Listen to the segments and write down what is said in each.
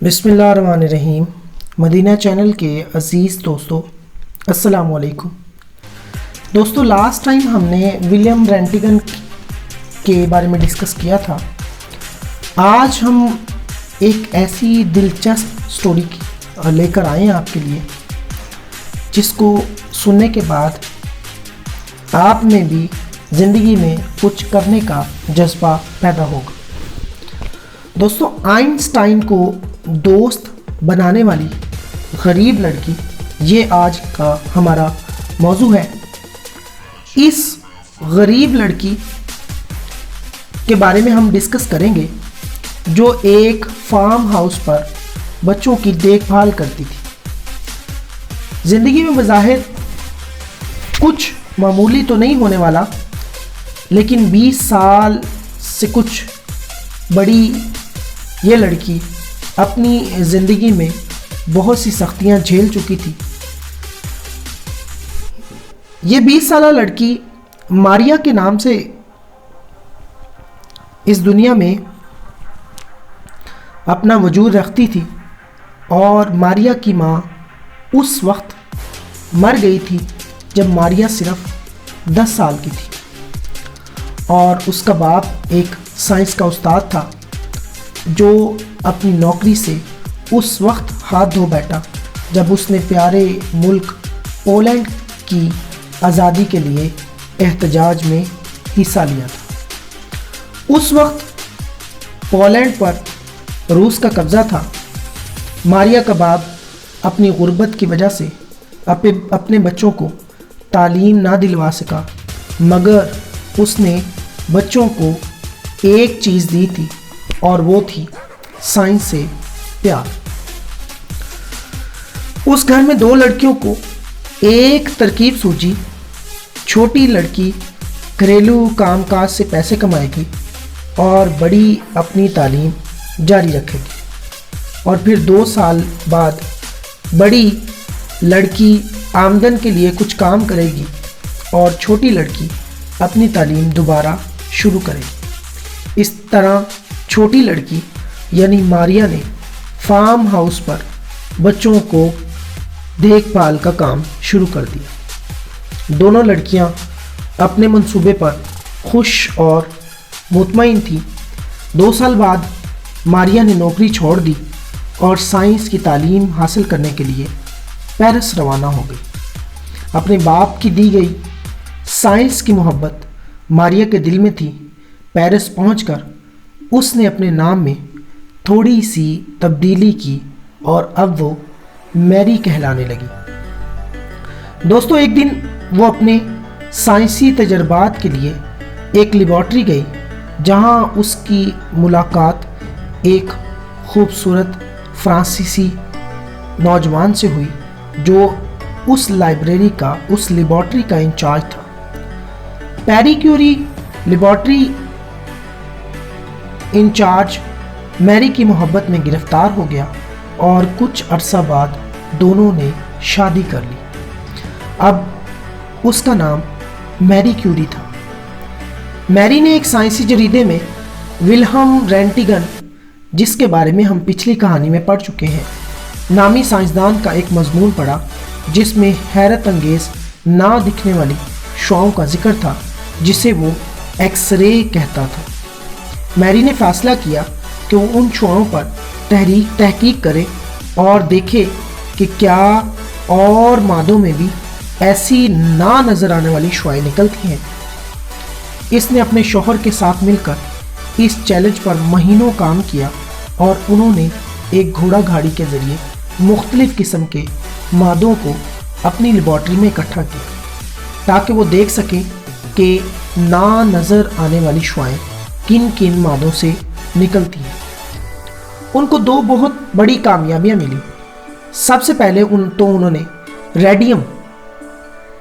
بسم اللہ الرحمن الرحیم۔ مدینہ چینل کے عزیز دوستو السلام علیکم۔ دوستو لاسٹ ٹائم ہم نے ولیم رینٹیگن کے بارے میں ڈسکس کیا تھا۔ آج ہم ایک ایسی دلچسپ سٹوری لے کر آئے ہیں آپ کے لیے جس کو سننے کے بعد آپ میں بھی زندگی میں کچھ کرنے کا جذبہ پیدا ہوگا۔ دوستو آئنسٹائن کو دوست بنانے والی غریب لڑکی، یہ آج کا ہمارا موضوع ہے۔ اس غریب لڑکی کے بارے میں ہم ڈسکس کریں گے جو ایک فارم ہاؤس پر بچوں کی دیکھ بھال کرتی تھی۔ زندگی میں بظاہر کچھ معمولی تو نہیں ہونے والا، لیکن 20 سال سے کچھ بڑی یہ لڑکی اپنی زندگی میں بہت سی سختیاں جھیل چکی تھی۔ یہ 20 سالہ لڑکی ماریا کے نام سے اس دنیا میں اپنا وجود رکھتی تھی، اور ماریا کی ماں اس وقت مر گئی تھی جب ماریا صرف 10 سال کی تھی، اور اس کا باپ ایک سائنس کا استاد تھا جو اپنی نوکری سے اس وقت ہاتھ دھو بیٹھا جب اس نے پیارے ملک پولینڈ کی آزادی کے لیے احتجاج میں حصہ لیا تھا۔ اس وقت پولینڈ پر روس کا قبضہ تھا۔ ماریا کا باپ اپنی غربت کی وجہ سے اپنے بچوں کو تعلیم نہ دلوا سکا، مگر اس نے بچوں کو ایک چیز دی تھی، اور وہ تھی سائنس سے پیار۔ اس گھر میں 2 لڑکیوں کو ایک ترکیب سوچی۔ چھوٹی لڑکی گھریلو کام کاج سے پیسے کمائے گی اور بڑی اپنی تعلیم جاری رکھے گی، اور پھر 2 سال بعد بڑی لڑکی آمدن کے لیے کچھ کام کرے گی اور چھوٹی لڑکی اپنی تعلیم دوبارہ شروع کرے گی۔ اس طرح چھوٹی لڑکی یعنی ماریا نے فارم ہاؤس پر بچوں کو دیکھ بھال کا کام شروع کر دیا۔ دونوں لڑکیاں اپنے منصوبے پر خوش اور مطمئن تھیں۔ 2 سال بعد ماریا نے نوکری چھوڑ دی اور سائنس کی تعلیم حاصل کرنے کے لیے پیرس روانہ ہو گئی۔ اپنے باپ کی دی گئی سائنس کی محبت ماریا کے دل میں تھی۔ پیرس پہنچ کر اس نے اپنے نام میں تھوڑی سی تبدیلی کی اور اب وہ میری کہلانے لگی۔ دوستو ایک دن وہ اپنے سائنسی تجربات کے لیے ایک لیبارٹری گئی، جہاں اس کی ملاقات ایک خوبصورت فرانسیسی نوجوان سے ہوئی جو اس لیبارٹری کا انچارج تھا۔ پیری کیوری لیبارٹری انچارج میری کی محبت میں گرفتار ہو گیا، اور کچھ عرصہ بعد دونوں نے شادی کر لی۔ اب اس کا نام میری کیوری تھا۔ میری نے ایک سائنسی جریدے میں ولہم رینٹیگن، جس کے بارے میں ہم پچھلی کہانی میں پڑھ چکے ہیں، نامی سائنسدان کا ایک مضمون پڑھا جس میں حیرت انگیز نہ دکھنے والی شعاؤں کا ذکر تھا جسے وہ ایکس رے کہتا تھا۔ میری نے فیصلہ کیا کہ وہ ان شعاؤں پر تحقیق کرے اور دیکھے کہ کیا اور مادوں میں بھی ایسی نہ نظر آنے والی شعائیں نکلتی ہیں۔ اس نے اپنے شوہر کے ساتھ مل کر اس چیلنج پر مہینوں کام کیا، اور انہوں نے ایک گھوڑا گاڑی کے ذریعے مختلف قسم کے مادوں کو اپنی لیبارٹری میں اکٹھا کیا تاکہ وہ دیکھ سکیں کہ نہ نظر آنے والی شعائیں کن کن مادوں سے نکلتی ہیں۔ ان کو 2 بہت بڑی کامیابیاں ملی۔ سب سے پہلے انہوں نے ریڈیم،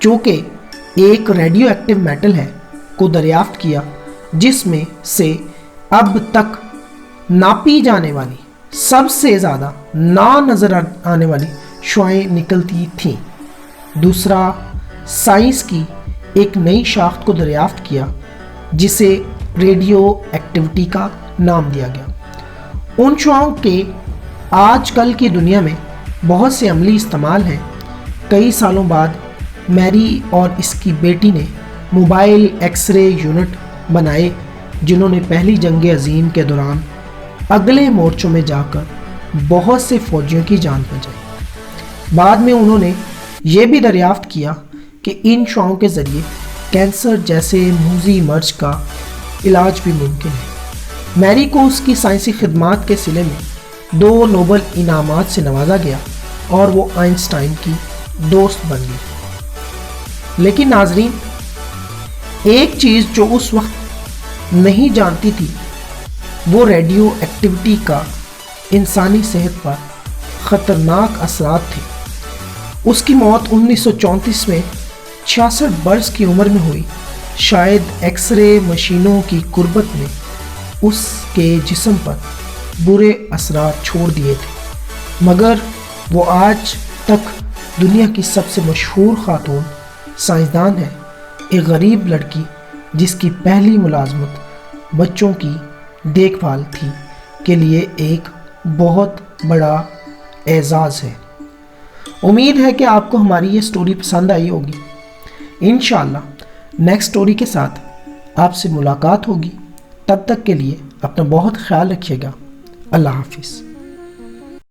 جو کہ ایک ریڈیو ایکٹیو میٹل ہے، کو دریافت کیا، جس میں سے اب تک ناپی جانے والی سب سے زیادہ نہ نظر آنے والی شعائیں نکلتی تھیں۔ دوسرا، سائنس کی ایک نئی شاخت کو دریافت کیا جسے ریڈیو ایکٹیویٹی کا نام دیا گیا۔ ان شعاؤں کے آج کل کی دنیا میں بہت سے عملی استعمال ہیں۔ کئی سالوں بعد میری اور اس کی بیٹی نے موبائل ایکس رے یونٹ بنائے جنہوں نے پہلی جنگ عظیم کے دوران اگلے مورچوں میں جا کر بہت سے فوجیوں کی جان بچائی۔ بعد میں انہوں نے یہ بھی دریافت کیا کہ ان شعاؤں کے ذریعے کینسر جیسے موذی مرض کا علاج بھی ممکن ہے۔ میری کو اس کی سائنسی خدمات کے صلے میں 2 نوبل انعامات سے نوازا گیا اور وہ آئنسٹائن کی دوست بن گئی۔ لیکن ناظرین، ایک چیز جو اس وقت نہیں جانتی تھی وہ ریڈیو ایکٹیویٹی کا انسانی صحت پر خطرناک اثرات تھے۔ اس کی موت 1934 میں 66 برس کی عمر میں ہوئی۔ شاید ایکس رے مشینوں کی قربت نے اس کے جسم پر برے اثرات چھوڑ دیے تھے، مگر وہ آج تک دنیا کی سب سے مشہور خاتون سائنسدان ہے۔ ایک غریب لڑکی جس کی پہلی ملازمت بچوں کی دیکھ بھال تھی کے لیے ایک بہت بڑا اعزاز ہے۔ امید ہے کہ آپ کو ہماری یہ سٹوری پسند آئی ہوگی۔ انشاءاللہ نیکسٹ سٹوری کے ساتھ آپ سے ملاقات ہوگی۔ تب تک کے لیے اپنا بہت خیال رکھیے گا۔ اللہ حافظ۔